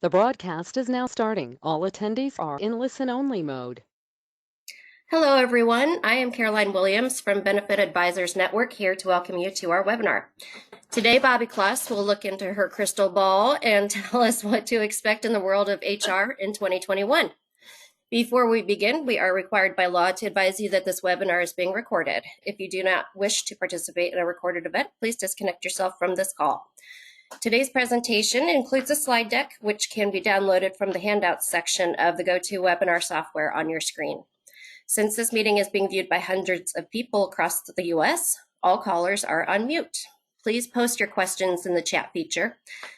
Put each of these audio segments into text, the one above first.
The broadcast is now starting. All attendees are in listen-only mode. Hello, everyone. I am Caroline Williams from Benefit Advisors Network, here to welcome you to our webinar. Today, Bobbi Kloss will look into her crystal ball and tell us what to expect in the world of HR in 2021. Before we begin, we are required by law to advise you that this webinar is being recorded. If you do not wish to participate in a recorded event, please disconnect yourself from this call. Today's presentation includes a slide deck, which can be downloaded from the handouts section of the GoToWebinar software on your screen. Since this meeting is being viewed by hundreds of people across the U.S., all callers are on mute. Please post your questions in the chat feature,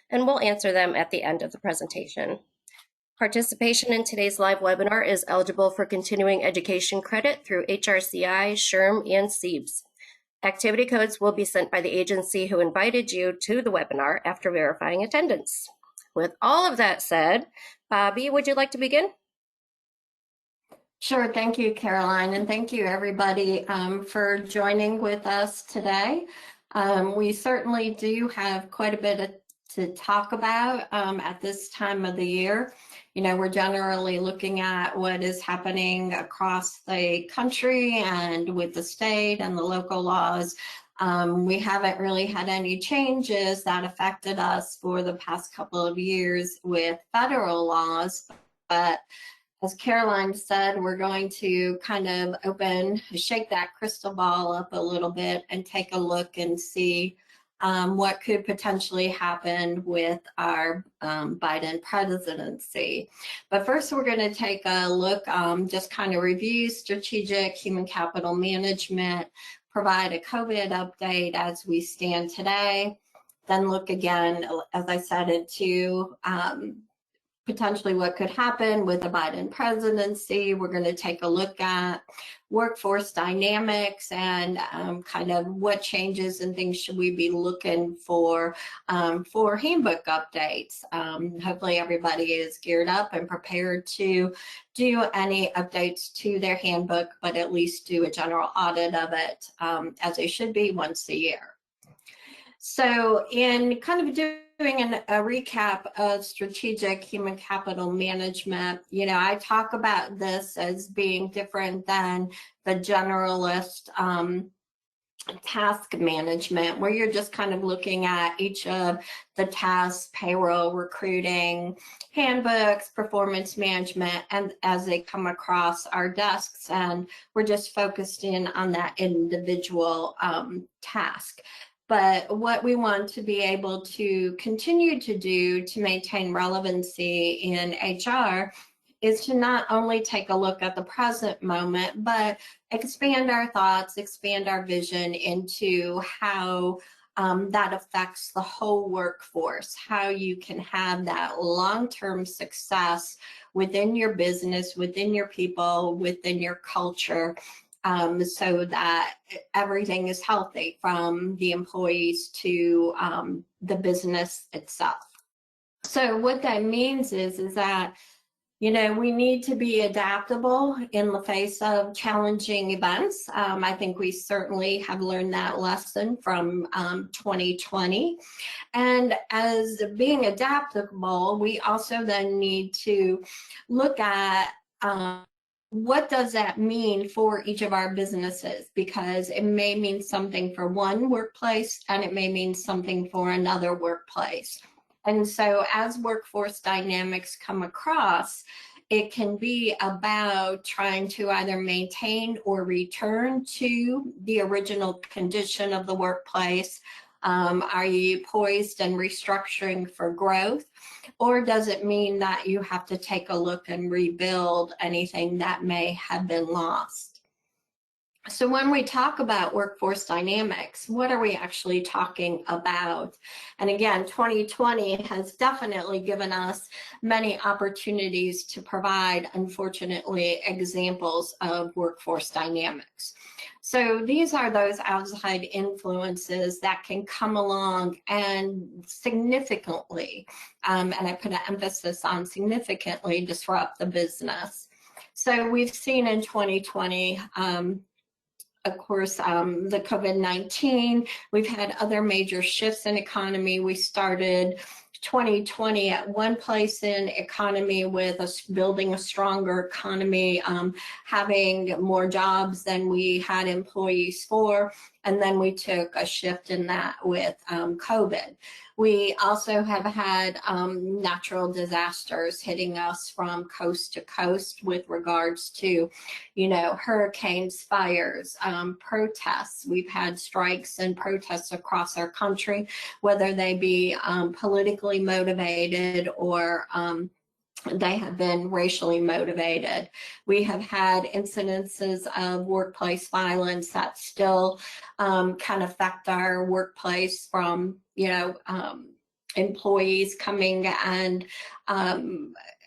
and we'll answer them at the end of the presentation. Participation in today's live webinar is eligible for continuing education credit through HRCI, SHRM, and SEIBS. Activity codes will be sent by the agency who invited you to the webinar after verifying attendance. With all of that said, Bobbi, would you like to begin? Sure. Thank you, Caroline, and thank you, everybody, for joining with us today. We certainly do have quite a bit to talk about at this time of the year. You know, we're generally looking at what is happening across the country and with the state and the local laws. We haven't really had any changes that affected us for the past couple of years with federal laws, but as Caroline said, we're going to kind of shake that crystal ball up a little bit and take a look and see what could potentially happen with our Biden presidency. But first, we're going to take a look, just kind of review strategic human capital management, provide a COVID update as we stand today, then look again, as I said, into potentially what could happen with the Biden presidency. We're going to take a look at workforce dynamics and kind of what changes and things should we be looking for handbook updates. Hopefully everybody is geared up and prepared to do any updates to their handbook, but at least do a general audit of it as they should be once a year. So in kind of doing a recap of strategic human capital management, you know, I talk about this as being different than the generalist task management, where you're just kind of looking at each of the tasks, payroll, recruiting, handbooks, performance management, and as they come across our desks, and we're just focused in on that individual task. But what we want to be able to continue to do to maintain relevancy in HR is to not only take a look at the present moment, but expand our thoughts, expand our vision into how that affects the whole workforce, how you can have that long-term success within your business, within your people, within your culture, so that everything is healthy from the employees to the business itself. So what that means is that, you know, we need to be adaptable in the face of challenging events. I think we certainly have learned that lesson from 2020. And as being adaptable, we also then need to look at what does that mean for each of our businesses? Because it may mean something for one workplace and it may mean something for another workplace. And so as workforce dynamics come across, it can be about trying to either maintain or return to the original condition of the workplace. Are you poised and restructuring for growth? Or does it mean that you have to take a look and rebuild anything that may have been lost? So when we talk about workforce dynamics, what are we actually talking about? And again, 2020 has definitely given us many opportunities to provide, unfortunately, examples of workforce dynamics. So these are those outside influences that can come along and significantly, and I put an emphasis on significantly, disrupt the business. So we've seen in 2020, of course, the COVID-19, we've had other major shifts in economy. We started 2020 at one place in economy with us building a stronger economy, having more jobs than we had employees for, and then we took a shift in that with COVID. We also have had natural disasters hitting us from coast to coast with regards to, hurricanes, fires, protests. We've had strikes and protests across our country, whether they be politically motivated or they have been racially motivated. We have had incidences of workplace violence that still can affect our workplace from, employees coming and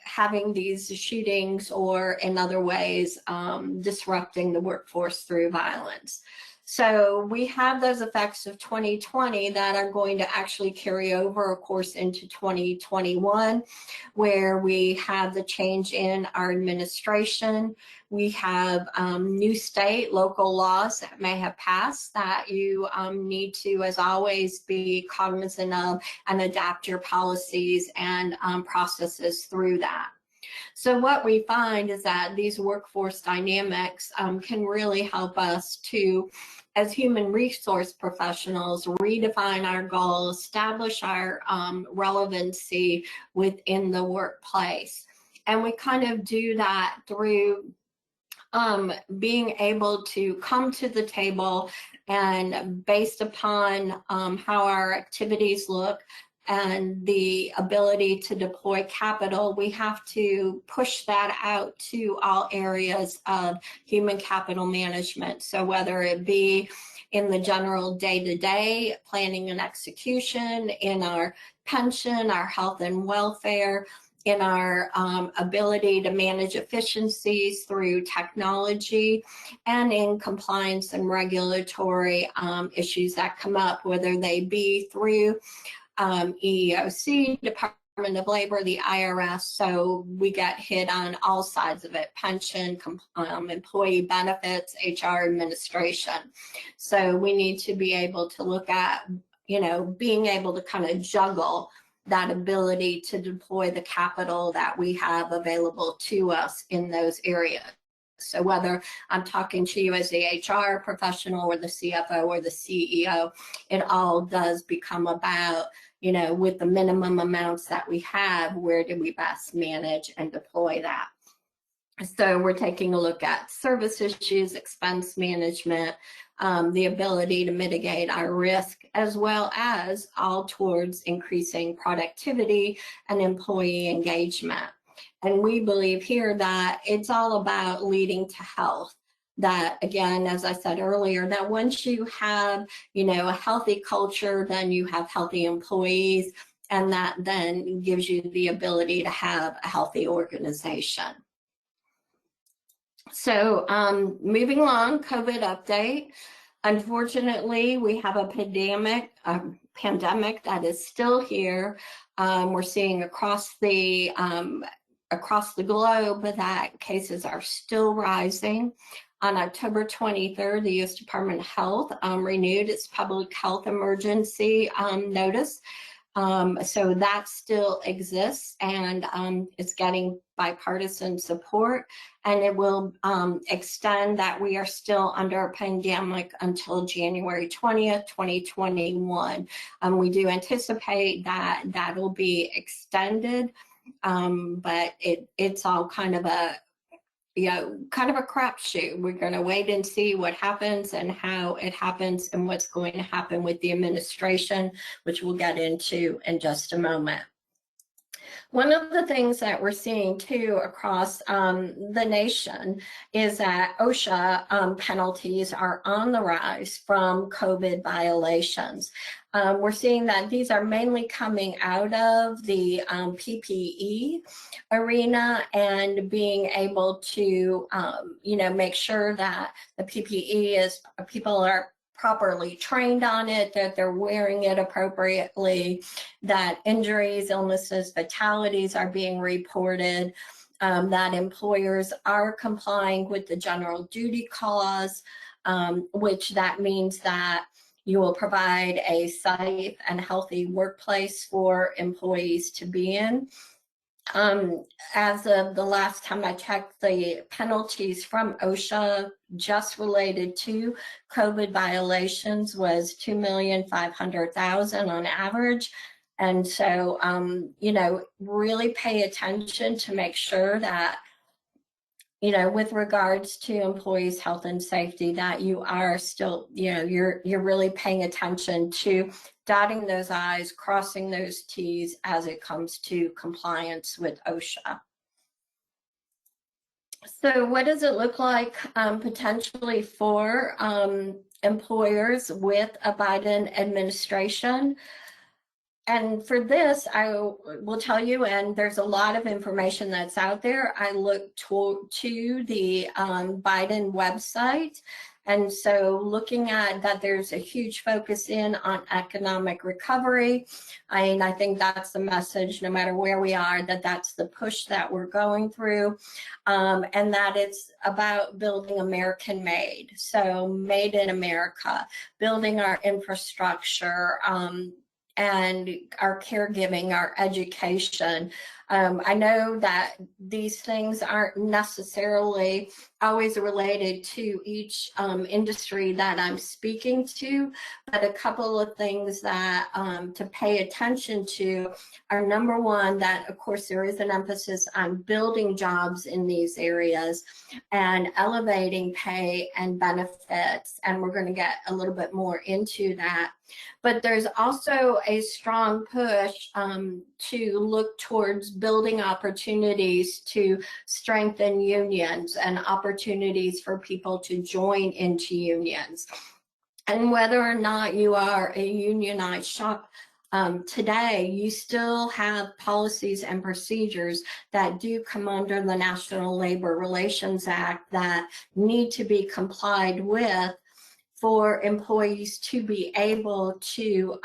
having these shootings or in other ways disrupting the workforce through violence. So we have those effects of 2020 that are going to actually carry over, of course, into 2021, where we have the change in our administration. We have new state, local laws that may have passed that you need to, as always, be cognizant of and adapt your policies and processes through that. So what we find is that these workforce dynamics can really help us to, as human resource professionals, redefine our goals, establish our relevancy within the workplace. And we kind of do that through being able to come to the table and based upon how our activities look, and the ability to deploy capital, we have to push that out to all areas of human capital management. So whether it be in the general day-to-day planning and execution, in our pension, our health and welfare, in our ability to manage efficiencies through technology, and in compliance and regulatory issues that come up, whether they be through EEOC, Department of Labor, the IRS. So we get hit on all sides of it: pension, employee benefits, HR administration. So we need to be able to look at, being able to kind of juggle that ability to deploy the capital that we have available to us in those areas. So whether I'm talking to you as the HR professional or the CFO or the CEO, it all does become about, with the minimum amounts that we have, where do we best manage and deploy that? So we're taking a look at service issues, expense management, the ability to mitigate our risk, as well as all towards increasing productivity and employee engagement. And we believe here that it's all about leading to health. That, again, as I said earlier, that once you have, a healthy culture, then you have healthy employees, and that then gives you the ability to have a healthy organization. So moving along, COVID update. Unfortunately, we have a pandemic that is still here. We're seeing across the globe that cases are still rising. On October 23rd, the U.S. Department of Health renewed its public health emergency notice. So that still exists, and it's getting bipartisan support, and it will extend that we are still under a pandemic until January 20th, 2021. We do anticipate that that will be extended, but it's all kind of a crapshoot. We're going to wait and see what happens and how it happens and what's going to happen with the administration, which we'll get into in just a moment. One of the things that we're seeing too across the nation is that OSHA penalties are on the rise from COVID violations. We're seeing that these are mainly coming out of the PPE arena, and being able to, make sure that the PPE people are properly trained on it, that they're wearing it appropriately, that injuries, illnesses, fatalities are being reported, that employers are complying with the general duty clause, which that means that You will provide a safe and healthy workplace for employees to be in. As of the last time I checked, the penalties from OSHA just related to COVID violations was $2,500,000 on average. And so, you know, really pay attention to make sure that, you know, with regards to employees' health and safety, that you are still, you know, you're really paying attention to dotting those I's, crossing those T's as it comes to compliance with OSHA. So what does it look like potentially for employers with a Biden administration? And for this, I will tell you, and there's a lot of information that's out there. I look to the Biden website. And so looking at that, there's a huge focus in on economic recovery. I think that's the message, no matter where we are, that that's the push that we're going through, and that it's about building American made. So made in America, building our infrastructure, and our caregiving, our education. I know that these things aren't necessarily always related to each industry that I'm speaking to, but a couple of things that to pay attention to are, number one, that of course there is an emphasis on building jobs in these areas and elevating pay and benefits, and we're going to get a little bit more into that. But there's also a strong push to look towards building opportunities to strengthen unions and opportunities for people to join into unions. And whether or not you are a unionized shop today, you still have policies and procedures that do come under the National Labor Relations Act that need to be complied with for employees to be able to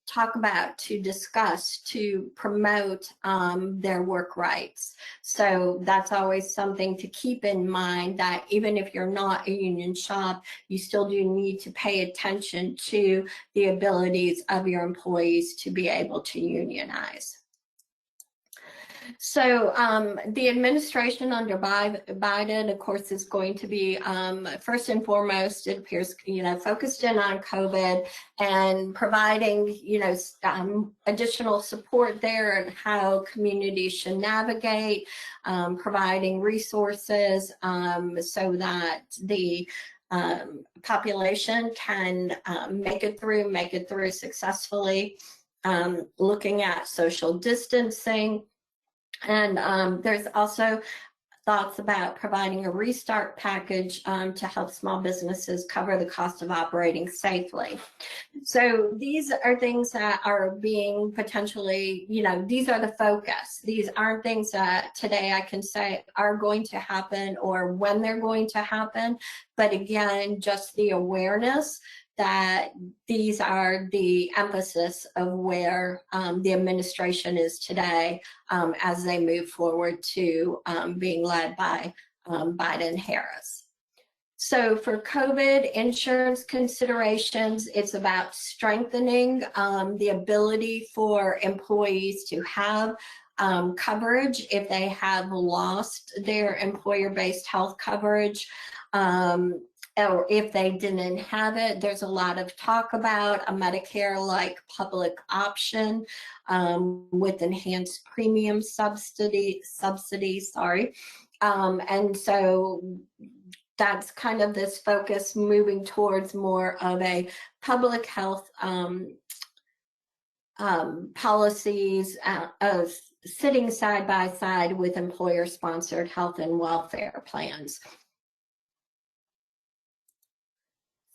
talk about, to discuss, to promote their work rights. So that's always something to keep in mind, that even if you're not a union shop, you still do need to pay attention to the abilities of your employees to be able to unionize. So the administration under Biden, of course, is going to be first and foremost, it appears, you know, focused in on COVID and providing, you know, additional support there and how communities should navigate, providing resources so that the population can make it through successfully, looking at social distancing. And there's also thoughts about providing a restart package to help small businesses cover the cost of operating safely. So these are things that are being potentially, you know, these are the focus. These aren't things that today I can say are going to happen or when they're going to happen. But again, just the awareness that these are the emphasis of where the administration is today as they move forward to being led by Biden-Harris. So for COVID insurance considerations, it's about strengthening the ability for employees to have coverage if they have lost their employer-based health coverage. Or if they didn't have it. There's a lot of talk about a Medicare-like public option with enhanced premium subsidy, and so that's kind of this focus moving towards more of a public health policies of sitting side by side with employer-sponsored health and welfare plans.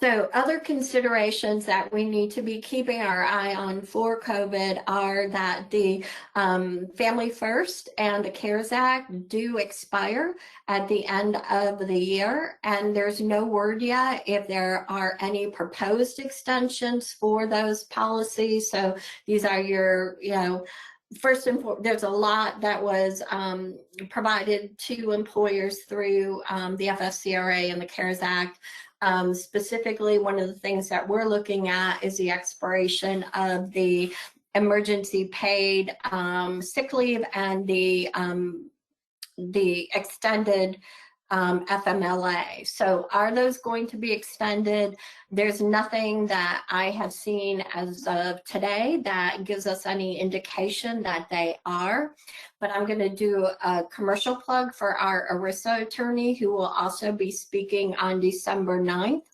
So other considerations that we need to be keeping our eye on for COVID are that the Family First and the CARES Act do expire at the end of the year, and there's no word yet if there are any proposed extensions for those policies. So these are your, you know, first and foremost, there's a lot that was provided to employers through the FFCRA and the CARES Act. Specifically, one of the things that we're looking at is the expiration of the emergency paid sick leave and the extended FMLA. So are those going to be extended? There's nothing that I have seen as of today that gives us any indication that they are, but I'm going to do a commercial plug for our ERISA attorney, who will also be speaking on December 9th.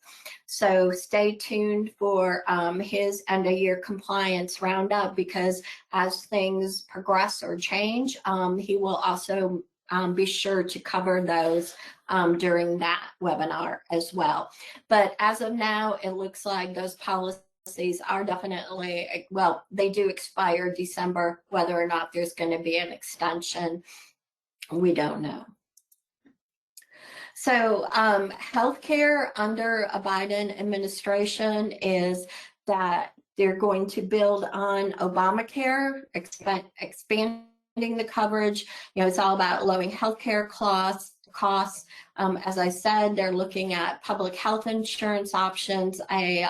So stay tuned for his end of year compliance roundup, because as things progress or change, he will also be sure to cover those during that webinar as well. But as of now, it looks like those policies are definitely, well, they do expire December. Whether or not there's going to be an extension, we don't know. So healthcare under a Biden administration is that they're going to build on Obamacare, expanding the coverage. You know, it's all about lowering healthcare costs. As I said, they're looking at public health insurance options, a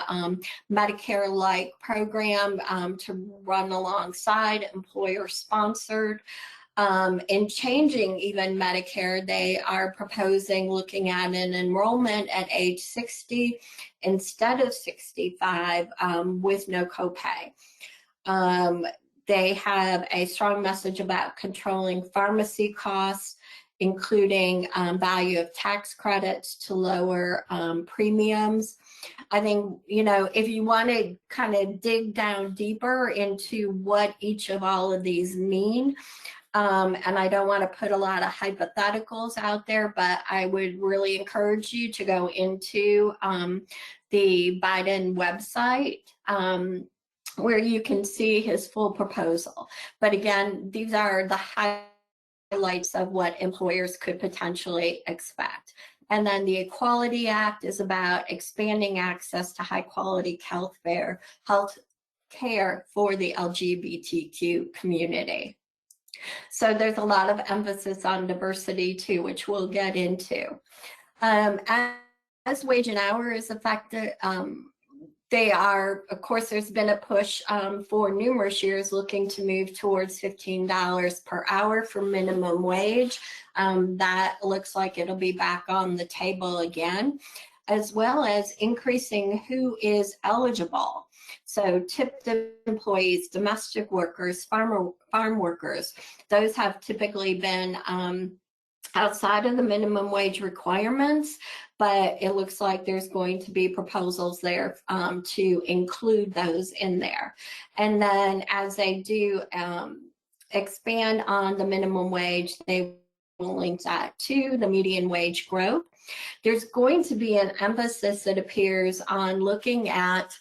Medicare-like program to run alongside employer-sponsored. In changing even Medicare, they are proposing looking at an enrollment at age 60 instead of 65 with no copay. They have a strong message about controlling pharmacy costs, including value of tax credits to lower premiums. I think, you know, if you want to kind of dig down deeper into what each of all of these mean, and I don't want to put a lot of hypotheticals out there, but I would really encourage you to go into the Biden website, where you can see his full proposal. But again, these are the highlights of what employers could potentially expect. And then the Equality Act is about expanding access to high quality health care for the LGBTQ community. So there's a lot of emphasis on diversity too, which we'll get into. As wage and hour is affected, they are, of course, there's been a push for numerous years looking to move towards $15 per hour for minimum wage. That looks like it'll be back on the table again, as well as increasing who is eligible. So tipped employees, domestic workers, farm workers, those have typically been outside of the minimum wage requirements, but it looks like there's going to be proposals there to include those in there. And then as they do expand on the minimum wage, they will link that to the median wage growth. There's going to be an emphasis, it appears, on looking at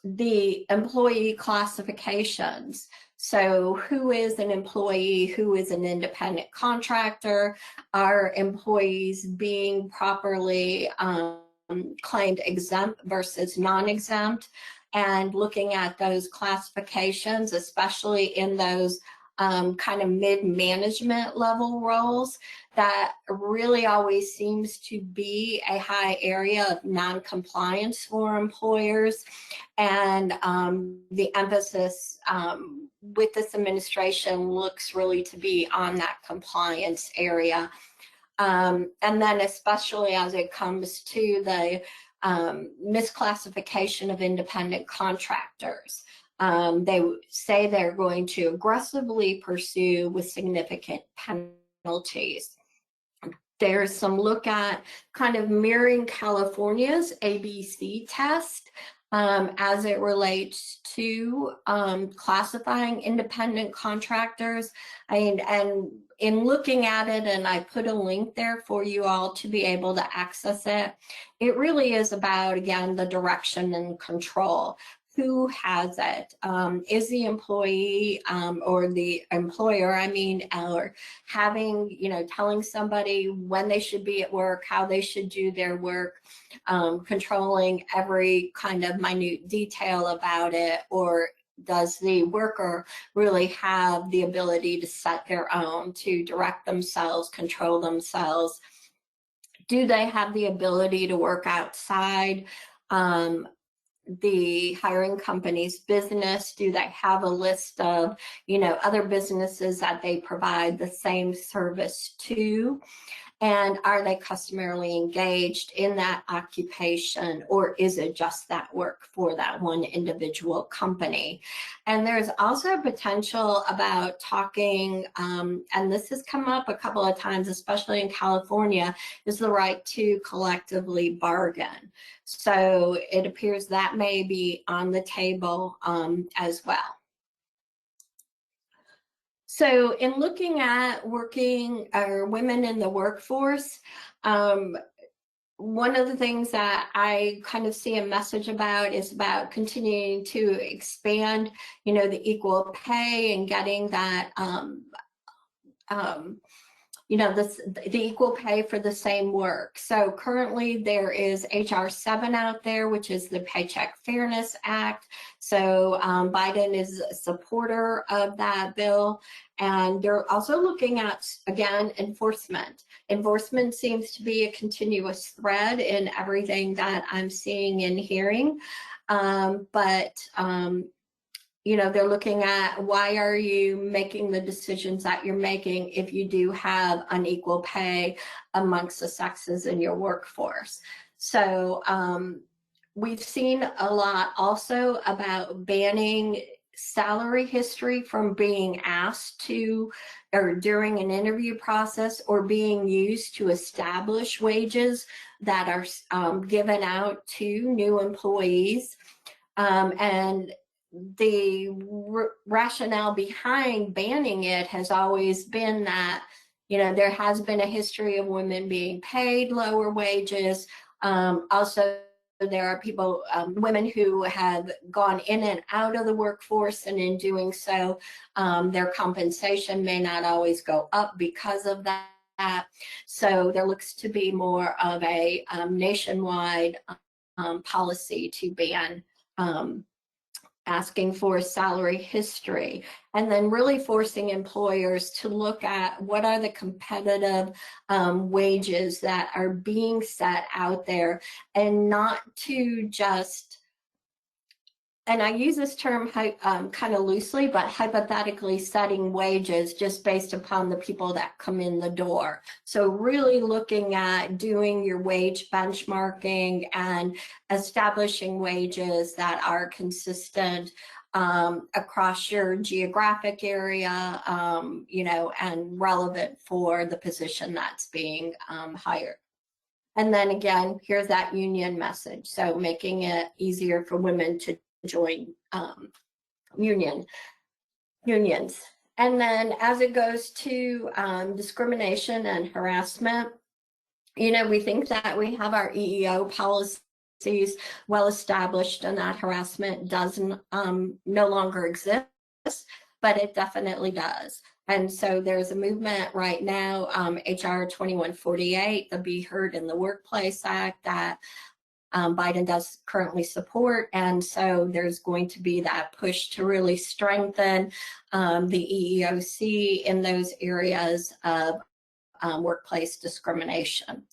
the employee classifications. So who is an employee, who is an independent contractor, are employees being properly claimed exempt versus non-exempt, and looking at those classifications, especially in those kind of mid-management level roles, that really always seems to be a high area of non-compliance for employers. And the emphasis with this administration looks really to be on that compliance area. And then especially as it comes to the misclassification of independent contractors. They say they're going to aggressively pursue with significant penalties. There's some look at kind of mirroring California's ABC test as it relates to classifying independent contractors. And in looking at it, and I put a link there for you all to be able to access it, it really is about, again, the direction and control. Who has it? Is the employee or the employer, or having, telling somebody when they should be at work, how they should do their work, controlling every kind of minute detail about it, or does the worker really have the ability to set their own, to direct themselves, control themselves? Do they have the ability to work outside the hiring company's business? Do they have a list of, other businesses that they provide the same service to? And are they customarily engaged in that occupation, or is it just that work for that one individual company? And there's also potential about talking, and this has come up a couple of times, especially in California, is the right to collectively bargain. So it appears that may be on the table as well. So in looking at working or women in the workforce, one of the things that I kind of see a message about is about continuing to expand, the equal pay and getting that, the equal pay for the same work. So currently there is HR 7 out there, which is the Paycheck Fairness Act. So Biden is a supporter of that bill. And they're also looking at, again, enforcement. Enforcement seems to be a continuous thread in everything that I'm seeing and hearing. They're looking at, why are you making the decisions that you're making if you do have unequal pay amongst the sexes in your workforce? So we've seen a lot also about banning salary history from being asked to, or during an interview process, or being used to establish wages that are given out to new employees. And the rationale behind banning it has always been that, there has been a history of women being paid lower wages. Also, there are people, women who have gone in and out of the workforce, and in doing so, their compensation may not always go up because of that. So there looks to be more of a nationwide policy to ban asking for salary history, and then really forcing employers to look at what are the competitive wages that are being set out there, and not to just, and I use this term kind of loosely, but hypothetically setting wages just based upon the people that come in the door. So really looking at doing your wage benchmarking and establishing wages that are consistent across your geographic area, and relevant for the position that's being hired. And then again, here's that union message. So making it easier for women to join unions. And then as it goes to discrimination and harassment, we think that we have our EEO policies well established, and that harassment doesn't no longer exist, but it definitely does. And so there's a movement right now, HR 2148, the Be Heard in the Workplace Act, that Biden does currently support. And so there's going to be that push to really strengthen the EEOC in those areas of workplace discrimination.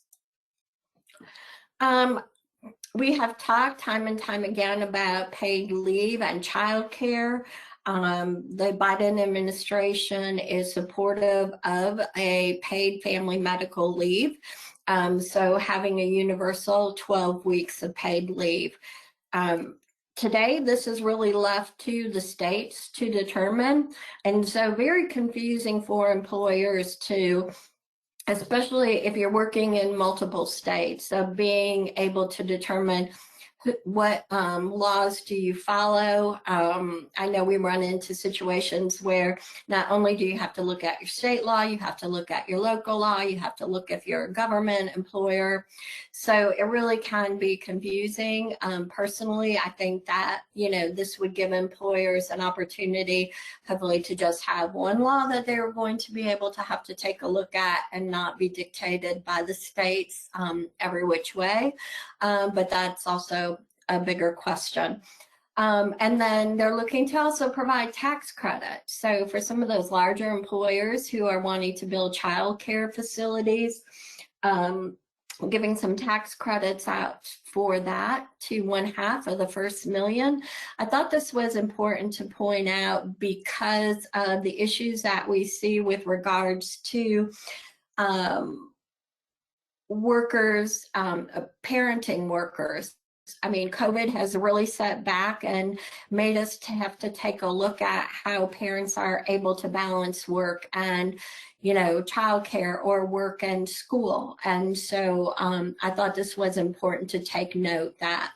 We have talked time and time again about paid leave and childcare. The Biden administration is supportive of a paid family medical leave. So having a universal 12 weeks of paid leave. Today, this is really left to the states to determine. And so very confusing for employers to, especially if you're working in multiple states, of being able to determine what laws do you follow. I know we run into situations where not only do you have to look at your state law, you have to look at your local law, you have to look if you're a government employer. So it really can be confusing. Personally, I think that, this would give employers an opportunity, hopefully, to just have one law that they're going to be able to have to take a look at, and not be dictated by the states every which way. But that's also a bigger question. And then they're looking to also provide tax credit. So for some of those larger employers who are wanting to build childcare facilities, giving some tax credits out for that to 1/2 of the first million. I thought this was important to point out because of the issues that we see with regards to workers, parenting workers. I mean, COVID has really set back and made us to have to take a look at how parents are able to balance work and, childcare or work and school. And so I thought this was important to take note that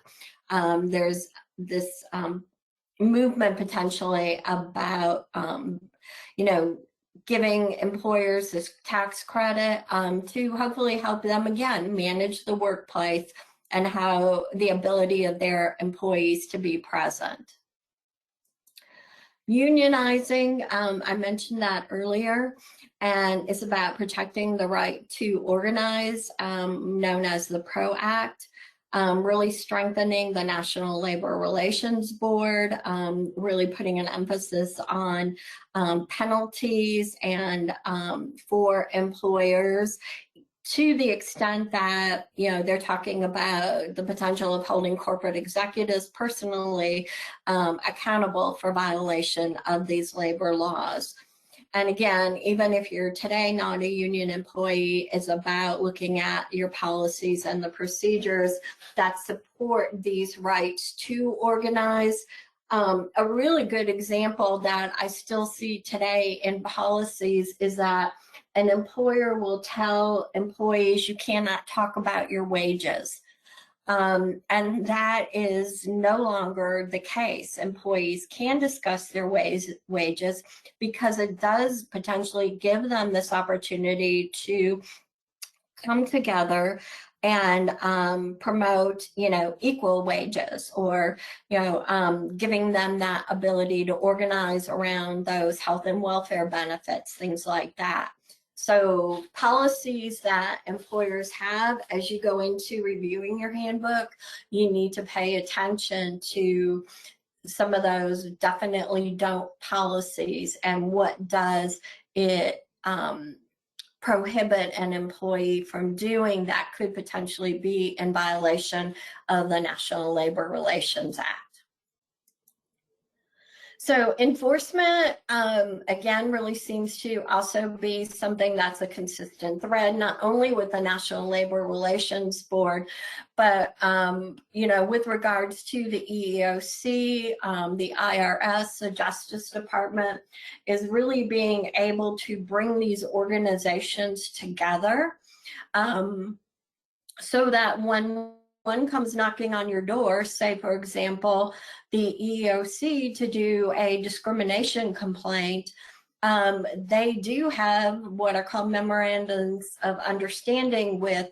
there's this movement potentially about, giving employers this tax credit to hopefully help them again manage the workplace and how the ability of their employees to be present. Unionizing, I mentioned that earlier, and it's about protecting the right to organize, known as the PRO Act. Really strengthening the National Labor Relations Board, really putting an emphasis on penalties and for employers, to the extent that, they're talking about the potential of holding corporate executives personally accountable for violation of these labor laws. And again, even if you're today not a union employee, it's about looking at your policies and the procedures that support these rights to organize. A really good example that I still see today in policies is that an employer will tell employees you cannot talk about your wages. And that is no longer the case. Employees can discuss their wages because it does potentially give them this opportunity to come together and promote, equal wages, or, giving them that ability to organize around those health and welfare benefits, things like that. So policies that employers have, as you go into reviewing your handbook, you need to pay attention to some of those definitely don't policies and what does it prohibit an employee from doing that could potentially be in violation of the National Labor Relations Act. So enforcement, again, really seems to also be something that's a consistent thread, not only with the National Labor Relations Board, but, with regards to the EEOC, the IRS, the Justice Department, is really being able to bring these organizations together so that when one comes knocking on your door, say, for example, the EEOC to do a discrimination complaint, they do have what are called memorandums of understanding with,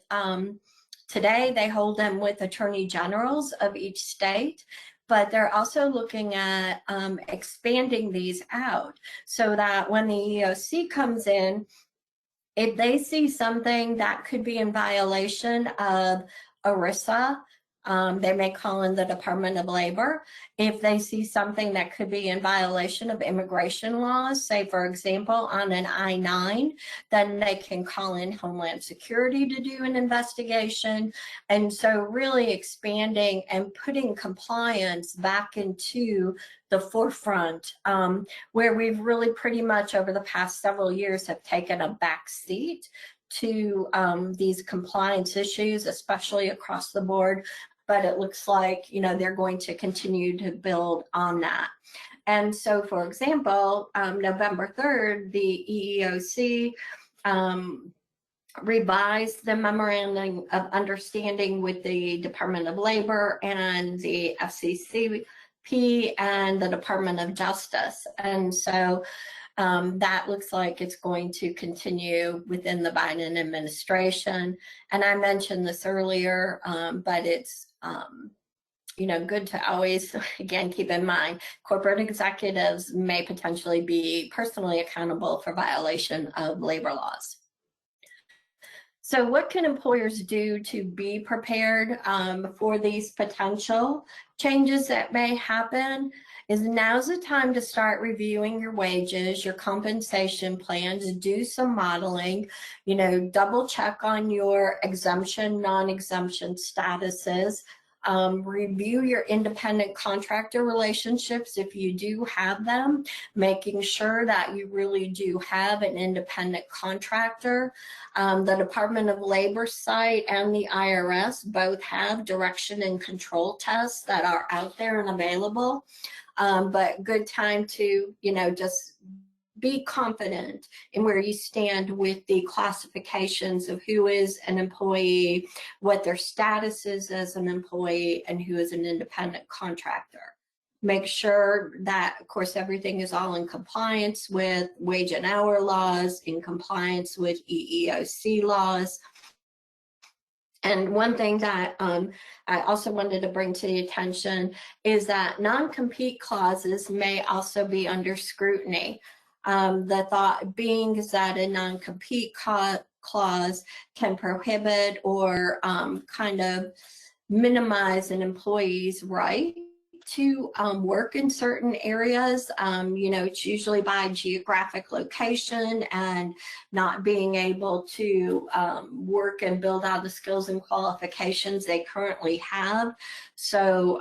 today they hold them with attorney generals of each state, but they're also looking at expanding these out so that when the EEOC comes in, if they see something that could be in violation of ERISA, they may call in the Department of Labor. If they see something that could be in violation of immigration laws, say, for example, on an I-9, then they can call in Homeland Security to do an investigation. And so really expanding and putting compliance back into the forefront, where we've really pretty much over the past several years have taken a back seat to these compliance issues, especially across the board. But it looks like, they're going to continue to build on that. And so, for example, November 3rd, the EEOC revised the memorandum of understanding with the Department of Labor and the FCCP and the Department of Justice. And so that looks like it's going to continue within the Biden administration. And I mentioned this earlier, but it's, good to always, again, keep in mind, corporate executives may potentially be personally accountable for violation of labor laws. So what can employers do to be prepared for these potential changes that may happen? is now's the time to start reviewing your wages, your compensation plans, do some modeling, double check on your exemption, non-exemption statuses. Review your independent contractor relationships if you do have them, making sure that you really do have an independent contractor. The Department of Labor site and the IRS both have direction and control tests that are out there and available. But good time to, just be confident in where you stand with the classifications of who is an employee, what their status is as an employee, and who is an independent contractor. Make sure that, of course, everything is all in compliance with wage and hour laws, in compliance with EEOC laws. And one thing that I also wanted to bring to the attention is that non-compete clauses may also be under scrutiny. The thought being is that a non-compete clause can prohibit or kind of minimize an employee's right to work in certain areas. It's usually by geographic location and not being able to work and build out the skills and qualifications they currently have. So,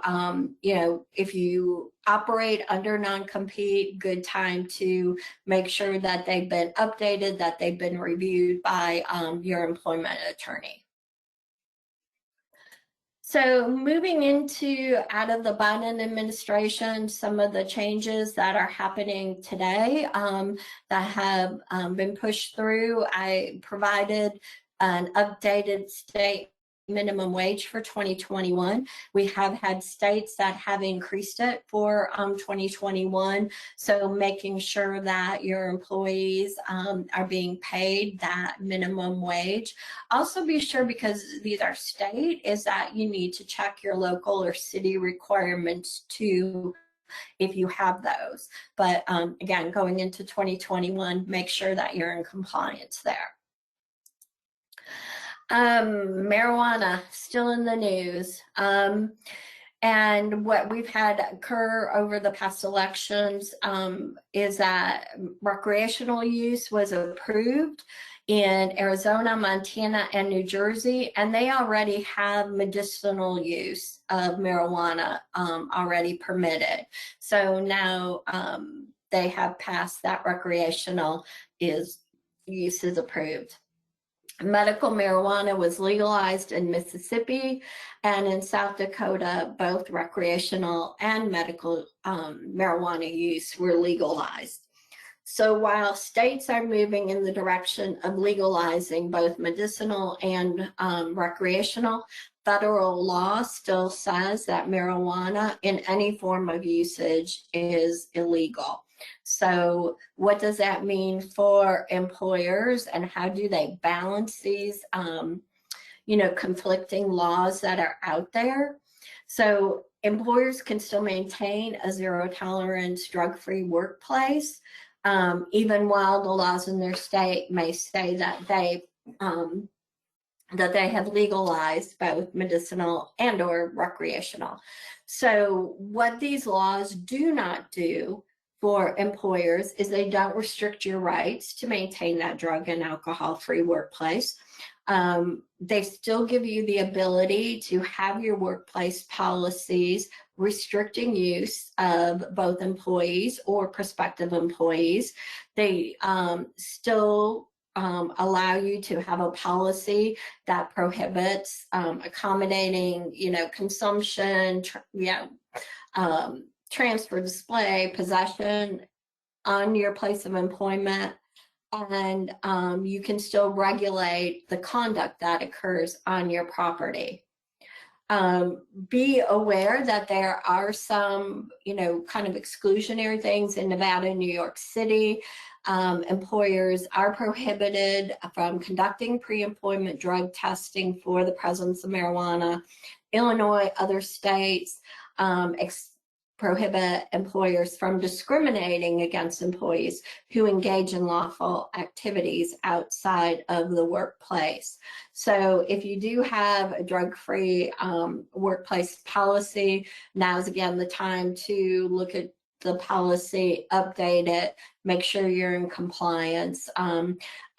if you operate under non-compete, good time to make sure that they've been updated, that they've been reviewed by your employment attorney. So moving into out of the Biden administration, some of the changes that are happening today that have been pushed through, I provided an updated state minimum wage for 2021. We have had states that have increased it for 2021. So making sure that your employees are being paid that minimum wage. Also be sure, because these are state, is that you need to check your local or city requirements too, if you have those. But again, going into 2021, make sure that you're in compliance there. Marijuana still in the news. And what we've had occur over the past elections is that recreational use was approved in Arizona, Montana, and New Jersey, and they already have medicinal use of marijuana already permitted. So now they have passed that recreational use is approved. Medical marijuana was legalized in Mississippi, and in South Dakota, both recreational and medical marijuana use were legalized. So while states are moving in the direction of legalizing both medicinal and recreational, federal law still says that marijuana in any form of usage is illegal. So what does that mean for employers, and how do they balance these, conflicting laws that are out there? So employers can still maintain a zero tolerance drug-free workplace, even while the laws in their state may say that they have legalized both medicinal and or recreational. So what these laws do not do for employers is they don't restrict your rights to maintain that drug and alcohol-free workplace. They still give you the ability to have your workplace policies restricting use of both employees or prospective employees. They still allow you to have a policy that prohibits accommodating, consumption, transfer, display, possession on your place of employment, and you can still regulate the conduct that occurs on your property. Be aware that there are some, kind of exclusionary things in Nevada and New York City. Employers are prohibited from conducting pre-employment drug testing for the presence of marijuana. Illinois, other states, prohibit employers from discriminating against employees who engage in lawful activities outside of the workplace. So if you do have a drug-free workplace policy, now's again the time to look at the policy, update it, make sure you're in compliance,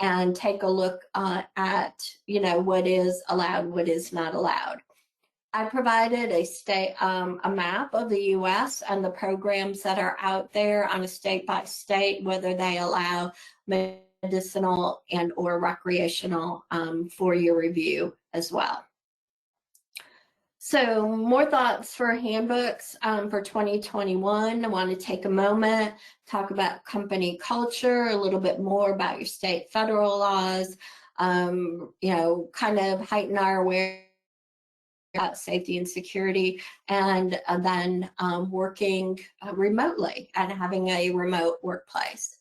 and take a look at, you know, what is allowed, what is not allowed. I provided a map of the U.S. and the programs that are out there on a state by state, whether they allow medicinal and or recreational for your review as well. So more thoughts for handbooks for 2021. I want to take a moment, talk about company culture, a little bit more about your state federal laws, you know, kind of heighten our awareness about safety and security, and then working remotely and having a remote workplace.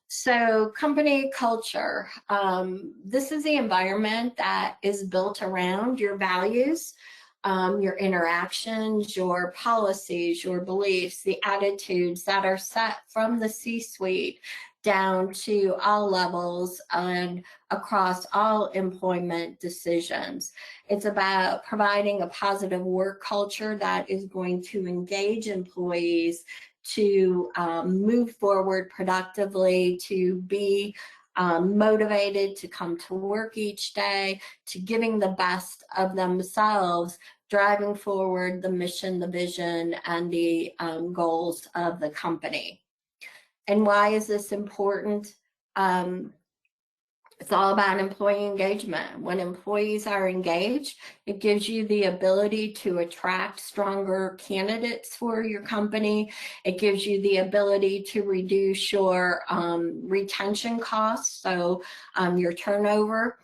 So company culture, this is the environment that is built around your values, your interactions, your policies, your beliefs, the attitudes that are set from the C-suite down to all levels and across all employment decisions. It's about providing a positive work culture that is going to engage employees to move forward productively, to be motivated to come to work each day, to giving the best of themselves, driving forward the mission, the vision, and the goals of the company. And why is this important? It's all about employee engagement. When employees are engaged, it gives you the ability to attract stronger candidates for your company. It gives you the ability to reduce your retention costs, so your turnover.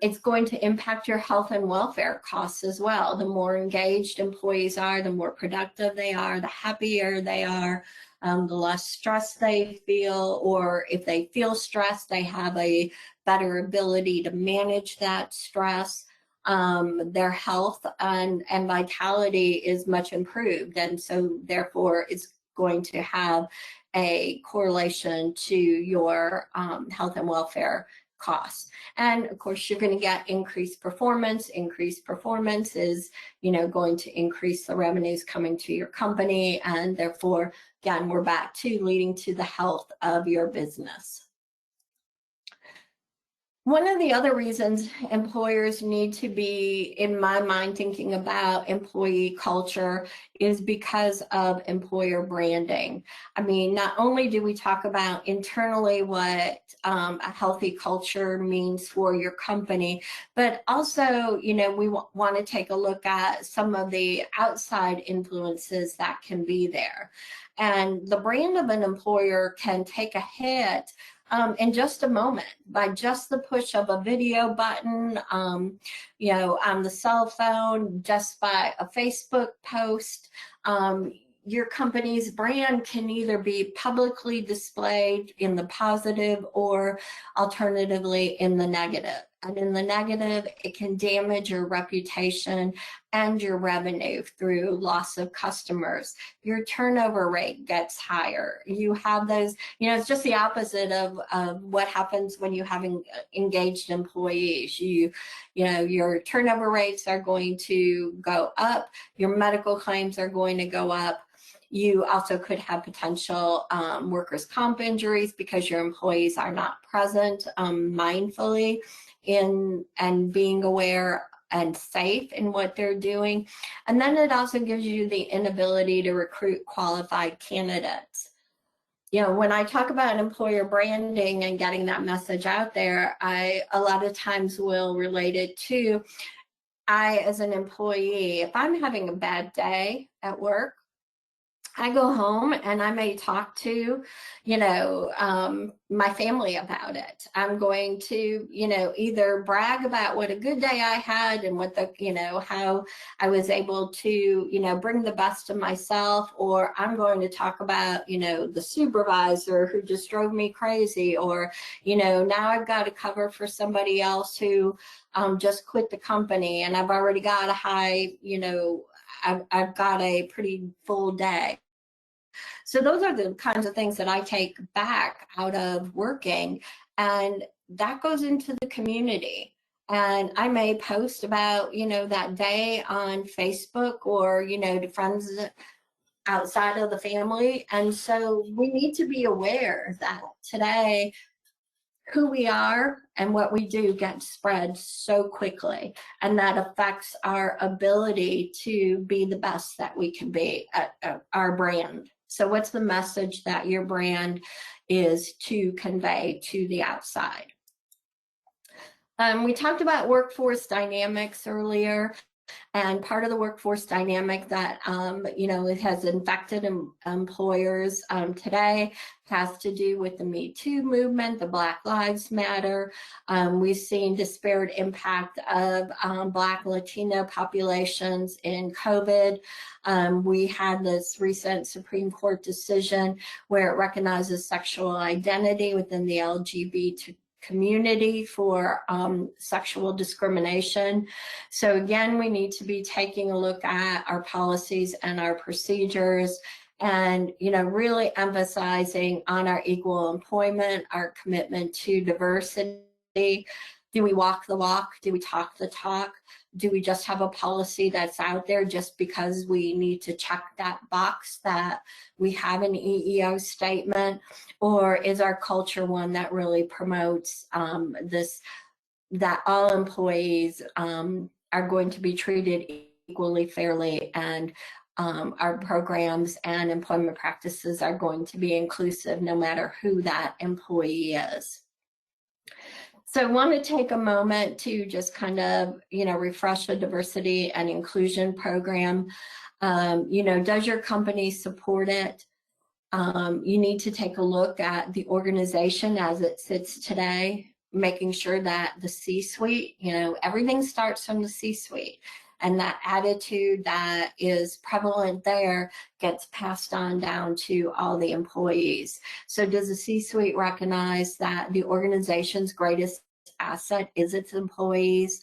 It's going to impact your health and welfare costs as well. The more engaged employees are, the more productive they are, the happier they are, the less stress they feel, or if they feel stressed, they have a better ability to manage that stress. Their health and vitality is much improved, and so therefore it's going to have a correlation to your health and welfare costs. And of course, you're going to get increased performance. Increased performance is, you know, going to increase the revenues coming to your company, and therefore, again, we're back to leading to the health of your business. One of the other reasons employers need to be, in my mind, thinking about employee culture is because of employer branding. I mean, not only do we talk about internally what a healthy culture means for your company, but also, you know, we want to take a look at some of the outside influences that can be there. And the brand of an employer can take a hit in just a moment by just the push of a video button, you know, on the cell phone, just by a Facebook post. Your company's brand can either be publicly displayed in the positive or alternatively in the negative. And in the negative, it can damage your reputation and your revenue through loss of customers. Your turnover rate gets higher. You have those, you know, it's just the opposite of what happens when you have engaged employees. You know, your turnover rates are going to go up. Your medical claims are going to go up. You also could have potential workers' comp injuries because your employees are not present mindfully in and being aware and safe in what they're doing. And then it also gives you the inability to recruit qualified candidates. You know, when I talk about employer branding and getting that message out there, I a lot of times will relate it to, I as an employee, if I'm having a bad day at work, I go home and I may talk to, you know, my family about it. I'm going to, you know, either brag about what a good day I had and what the, you know, how I was able to, you know, bring the best of myself, or I'm going to talk about, you know, the supervisor who just drove me crazy, or, you know, now I've got to cover for somebody else who just quit the company and I've already got a high, you know, I've got a pretty full day. So those are the kinds of things that I take back out of working, and that goes into the community. And I may post about, that day on Facebook or, to friends outside of the family. And so we need to be aware that today who we are and what we do gets spread so quickly, and that affects our ability to be the best that we can be at our brand. So what's the message that your brand is to convey to the outside? We talked about workforce dynamics earlier. And part of the workforce dynamic that, it has infected employers today has to do with the Me Too movement, the Black Lives Matter. We've seen disparate impact of Black Latino populations in COVID. We had this recent Supreme Court decision where it recognizes sexual identity within the LGBT community for sexual discrimination. So again, we need to be taking a look at our policies and our procedures, and really emphasizing on our equal employment, our commitment to diversity. Do we walk the walk? Do we talk the talk? Do we just have a policy that's out there just because we need to check that box that we have an EEO statement? Or is our culture one that really promotes that all employees are going to be treated equally, fairly, and our programs and employment practices are going to be inclusive no matter who that employee is? So I want to take a moment to just kind of, refresh the diversity and inclusion program. Does your company support it? You need to take a look at the organization as it sits today, making sure that the C-suite, everything starts from the C-suite. And that attitude that is prevalent there gets passed on down to all the employees. So does the C-suite recognize that the organization's greatest asset is its employees?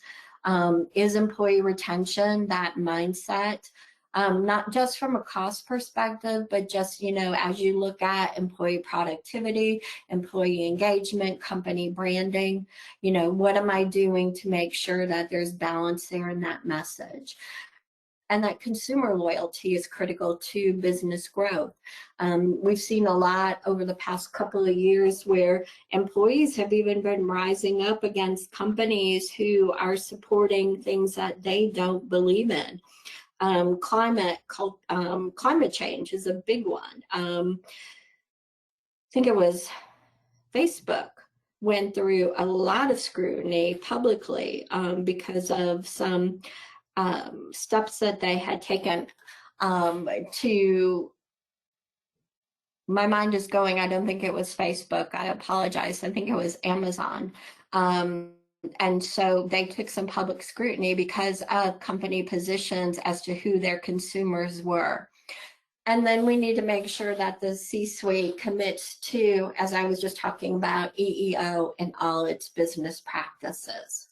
Is employee retention that mindset? Not just from a cost perspective, but just, as you look at employee productivity, employee engagement, company branding, what am I doing to make sure that there's balance there in that message? And that consumer loyalty is critical to business growth. We've seen a lot over the past couple of years where employees have even been rising up against companies who are supporting things that they don't believe in. Climate change is a big one. I think it was Facebook went through a lot of scrutiny publicly because of some steps that they had taken to, my mind is going, I don't think it was Facebook, I apologize, I think it was Amazon. And so they took some public scrutiny because of company positions as to who their consumers were. And then we need to make sure that the C-suite commits to, as I was just talking about, EEO and all its business practices.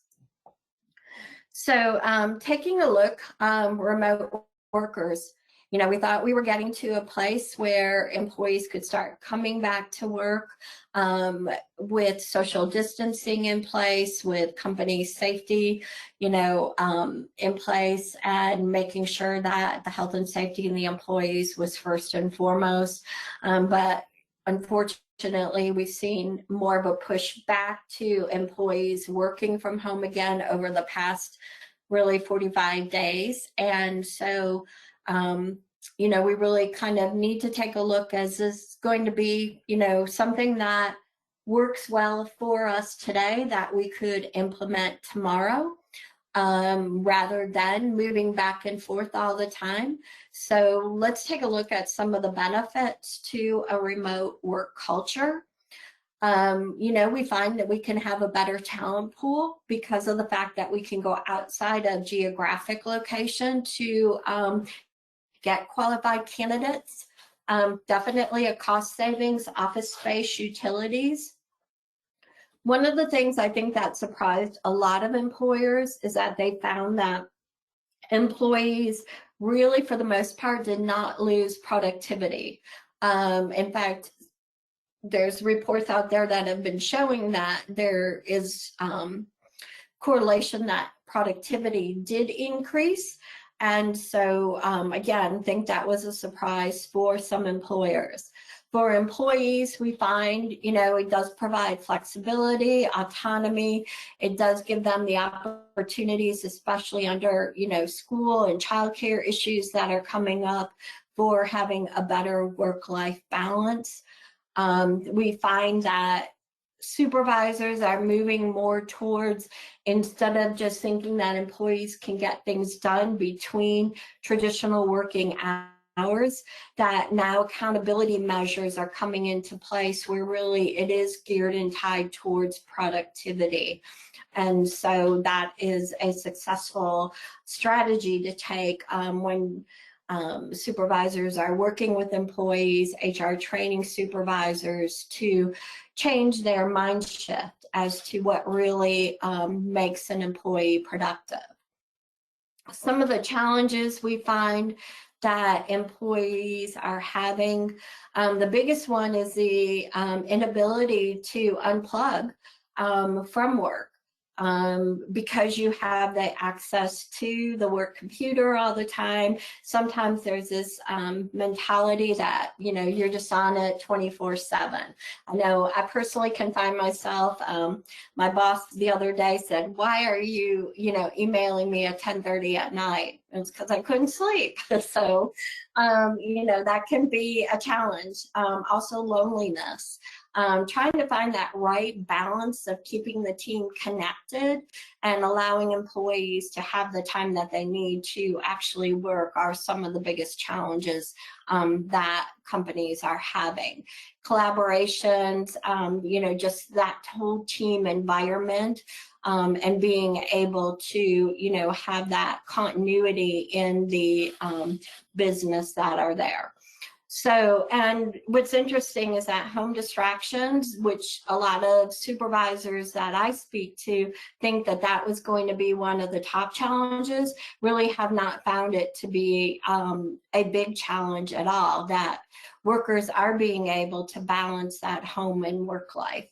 So taking a look, remote workers, we thought we were getting to a place where employees could start coming back to work with social distancing in place, with company safety, in place, and making sure that the health and safety of the employees was first and foremost. But unfortunately, we've seen more of a push back to employees working from home again over the past really 45 days. And so, we really kind of need to take a look, as this is going to be, something that works well for us today that we could implement tomorrow, rather than moving back and forth all the time. So let's take a look at some of the benefits to a remote work culture. We find that we can have a better talent pool because of the fact that we can go outside of geographic location to get qualified candidates. Definitely a cost savings, office space, utilities. One of the things I think that surprised a lot of employers is that they found that employees really, for the most part, did not lose productivity. In fact, there's reports out there that have been showing that there is correlation that productivity did increase. And so, again, I think that was a surprise for some employers. For employees, we find, it does provide flexibility, autonomy. It does give them the opportunities, especially under, school and childcare issues that are coming up, for having a better work-life balance. We find that supervisors are moving more towards, instead of just thinking that employees can get things done between traditional working hours, that now accountability measures are coming into place where really it is geared and tied towards productivity. And so that is a successful strategy to take when supervisors are working with employees, HR training supervisors, to change their mind shift as to what really makes an employee productive. Some of the challenges we find that employees are having, the biggest one is the inability to unplug from work. Because you have the access to the work computer all the time. Sometimes there's this mentality that, you're just on it 24/7. I know I personally can find myself, my boss the other day said, why are you, emailing me at 10:30 at night? And it's because I couldn't sleep. So, that can be a challenge. Also loneliness. Trying to find that right balance of keeping the team connected and allowing employees to have the time that they need to actually work are some of the biggest challenges that companies are having. Collaborations, just that whole team environment, and being able to, have that continuity in the business that are there. So, and what's interesting is that home distractions, which a lot of supervisors that I speak to think that that was going to be one of the top challenges, really have not found it to be a big challenge at all, that workers are being able to balance that home and work life.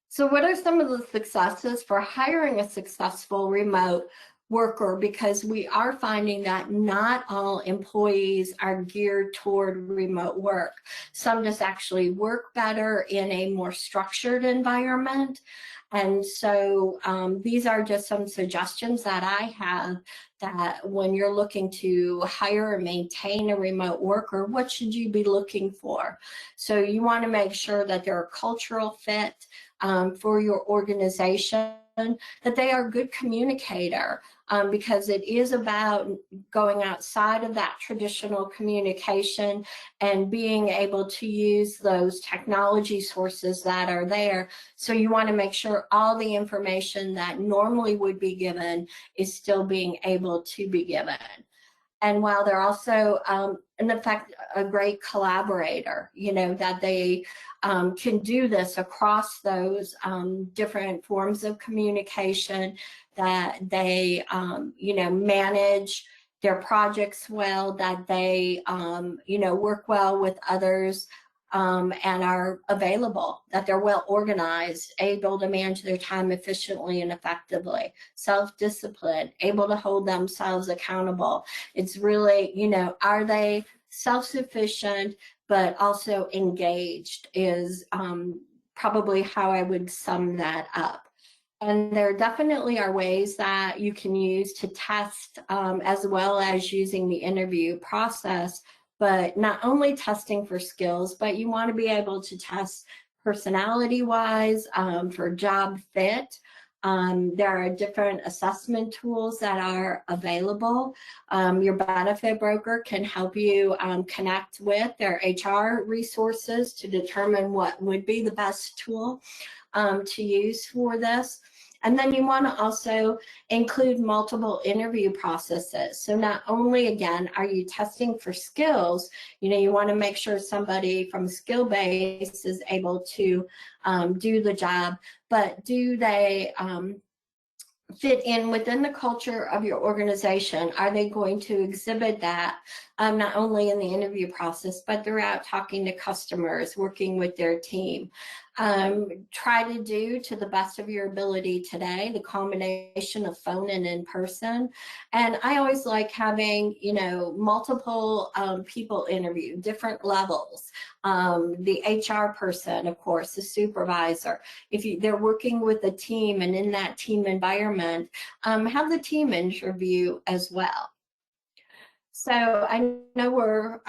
So what are some of the successes for hiring a successful remote worker? Because we are finding that not all employees are geared toward remote work. Some just actually work better in a more structured environment. And so these are just some suggestions that I have, that when you're looking to hire or maintain a remote worker, what should you be looking for? So you want to make sure that they're a cultural fit for your organization, that they are a good communicator, because it is about going outside of that traditional communication and being able to use those technology sources that are there. So you want to make sure all the information that normally would be given is still being able to be given. And while they're also, in effect, a great collaborator, that they can do this across those different forms of communication, that they, manage their projects well, that they, work well with others, and are available, that they're well organized, able to manage their time efficiently and effectively, self-disciplined, able to hold themselves accountable. It's really, are they self-sufficient but also engaged, is probably how I would sum that up. And there definitely are ways that you can use to test, as well as using the interview process, but not only testing for skills, but you want to be able to test personality-wise, for job fit. There are different assessment tools that are available. Your benefit broker can help you connect with their HR resources to determine what would be the best tool to use for this. And then you want to also include multiple interview processes. So not only, again, are you testing for skills, you want to make sure somebody from skill base is able to do the job, but do they fit in within the culture of your organization? Are they going to exhibit that not only in the interview process, but throughout talking to customers, working with their team? Try to do, to the best of your ability today, the combination of phone and in person. And I always like having, you know, multiple people interview, different levels. The HR person, of course, the supervisor. If they're working with a team and in that team environment, have the team interview as well. So I know we're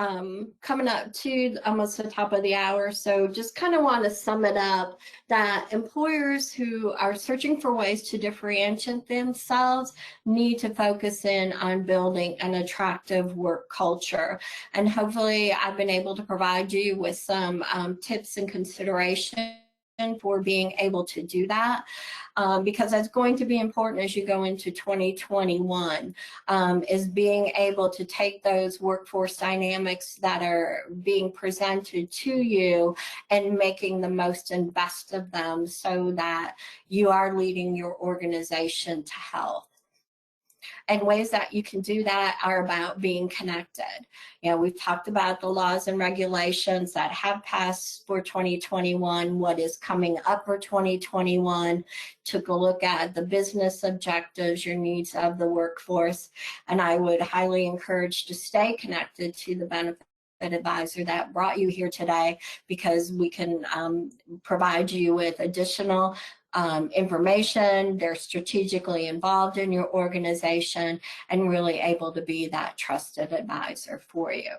coming up to almost the top of the hour, so just kind of want to sum it up that employers who are searching for ways to differentiate themselves need to focus in on building an attractive work culture. And hopefully I've been able to provide you with some tips and consideration for being able to do that, because that's going to be important as you go into 2021, is being able to take those workforce dynamics that are being presented to you and making the most and best of them so that you are leading your organization to health. And ways that you can do that are about being connected. You know, we've talked about the laws and regulations that have passed for 2021, what is coming up for 2021, took a look at the business objectives, your needs of the workforce, and I would highly encourage to stay connected to the benefit advisor that brought you here today, because we can provide you with additional information. They're strategically involved in your organization and really able to be that trusted advisor for you.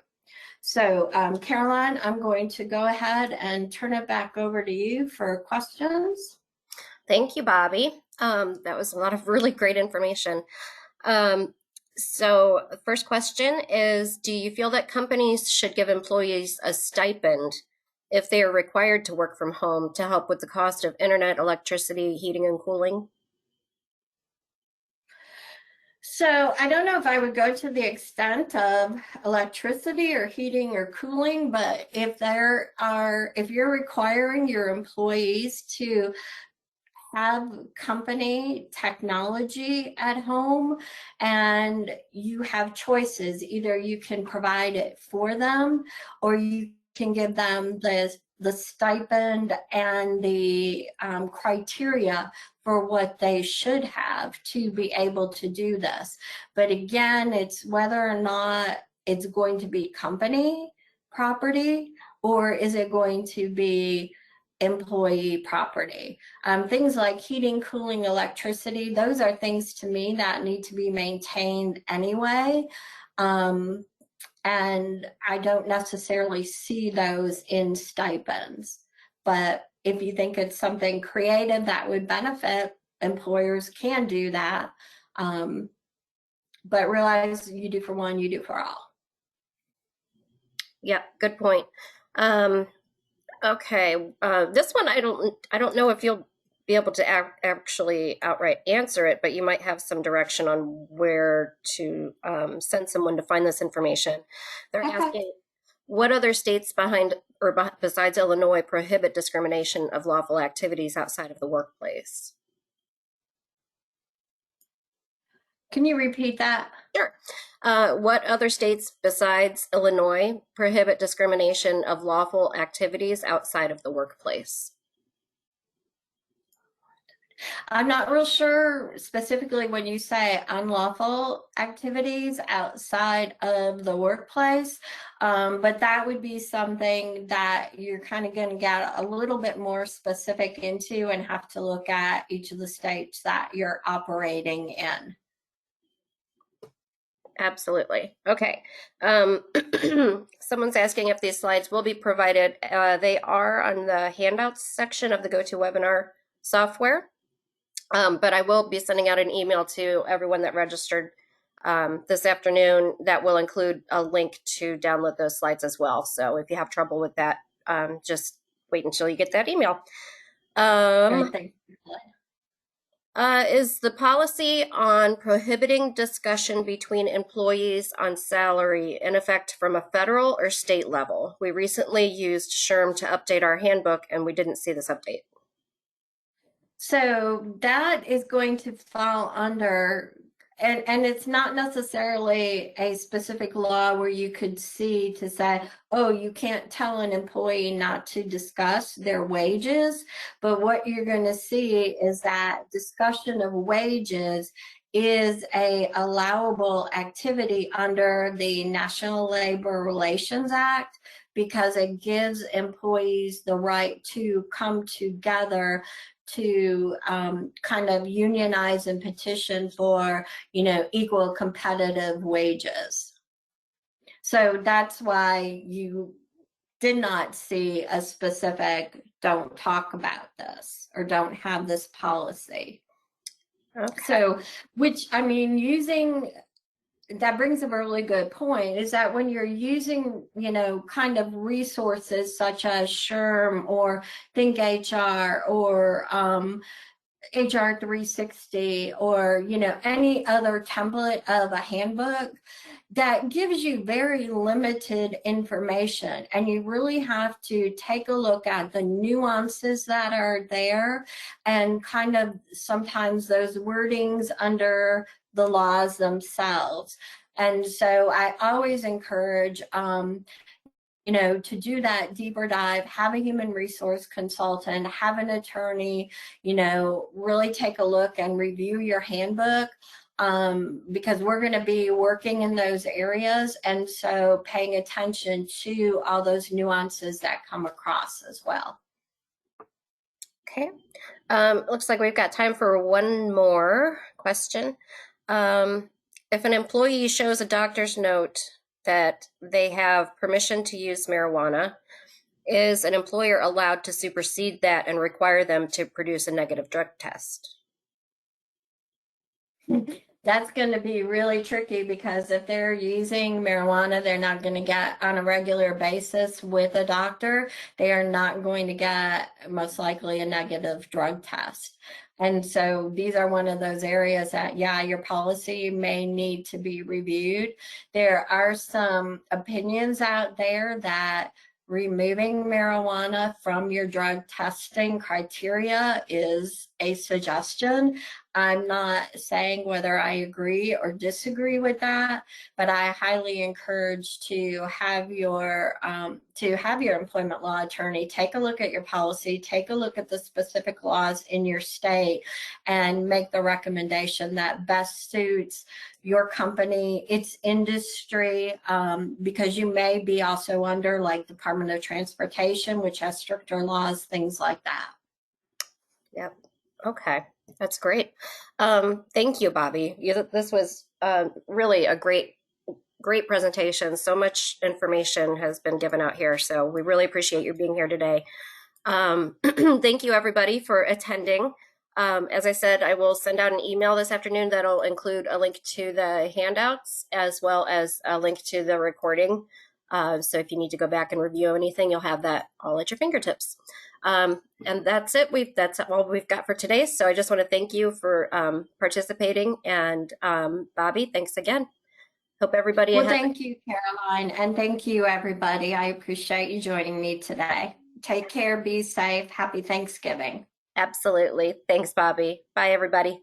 So Caroline, I'm going to go ahead and turn it back over to you for questions. Thank you, Bobby. That was a lot of really great information. So the first question is, do you feel that companies should give employees a stipend if they are required to work from home to help with the cost of internet, electricity, heating, and cooling? So I don't know if I would go to the extent of electricity or heating or cooling, but if you're requiring your employees to have company technology at home and you have choices, either you can provide it for them or you can give them the stipend and the criteria for what they should have to be able to do this. But again, it's whether or not it's going to be company property or is it going to be employee property. Things like heating, cooling, electricity, those are things to me that need to be maintained anyway. And I don't necessarily see those in stipends. But if you think it's something creative that would benefit, employers can do that. But realize you do for one, you do for all. Yeah, good point. Okay, this one I don't know if you'll be able to actually outright answer it, but you might have some direction on where to send someone to find this information. They're asking, what other states besides Illinois prohibit discrimination of lawful activities outside of the workplace? Can you repeat that? Sure. What other states besides Illinois prohibit discrimination of lawful activities outside of the workplace? I'm not real sure specifically when you say unlawful activities outside of the workplace, but that would be something that you're kind of going to get a little bit more specific into and have to look at each of the states that you're operating in. Absolutely. Okay. Someone's asking if these slides will be provided. They are on the handouts section of the GoToWebinar software. But I will be sending out an email to everyone that registered this afternoon that will include a link to download those slides as well. So if you have trouble with that, just wait until you get that email. Great, is the policy on prohibiting discussion between employees on salary in effect from a federal or state level? We recently used SHRM to update our handbook and we didn't see this update. So that is going to fall under, and it's not necessarily a specific law where you could see to say, oh, you can't tell an employee not to discuss their wages. But what you're going to see is that discussion of wages is a allowable activity under the National Labor Relations Act, because it gives employees the right to come together to kind of unionize and petition for, equal competitive wages. So that's why you did not see a specific don't talk about this or don't have this policy. Okay. So, which, I mean, that brings up a really good point, is that when you're using, kind of resources such as SHRM or Think HR or HR 360 or, any other template of a handbook that gives you very limited information, and you really have to take a look at the nuances that are there and kind of sometimes those wordings under the laws themselves. And so I always encourage to do that deeper dive, have a human resource consultant, have an attorney, really take a look and review your handbook, because we're going to be working in those areas. And so paying attention to all those nuances that come across as well. Okay. Looks like we've got time for one more question. If an employee shows a doctor's note that they have permission to use marijuana, is an employer allowed to supersede that and require them to produce a negative drug test? That's going to be really tricky, because if they're using marijuana, they're not going to get on a regular basis with a doctor. They are not going to get most likely a negative drug test. And so these are one of those areas that, your policy may need to be reviewed. There are some opinions out there that removing marijuana from your drug testing criteria is a suggestion. I'm not saying whether I agree or disagree with that, but I highly encourage to have your employment law attorney take a look at your policy, take a look at the specific laws in your state, and make the recommendation that best suits your company, its industry, because you may be also under like Department of Transportation, which has stricter laws, things like that. Yep. Okay. That's great. Thank you, Bobby. This was really a great presentation. So much information has been given out here. So we really appreciate you being here today. Thank you, everybody, for attending. As I said, I will send out an email this afternoon that'll include a link to the handouts as well as a link to the recording. So if you need to go back and review anything, you'll have that all at your fingertips. And that's it. That's all we've got for today. So I just want to thank you for participating. And Bobby, thanks again. Hope everybody. Well, thank you, Caroline. And thank you, everybody. I appreciate you joining me today. Take care. Be safe. Happy Thanksgiving. Absolutely. Thanks, Bobby. Bye, everybody.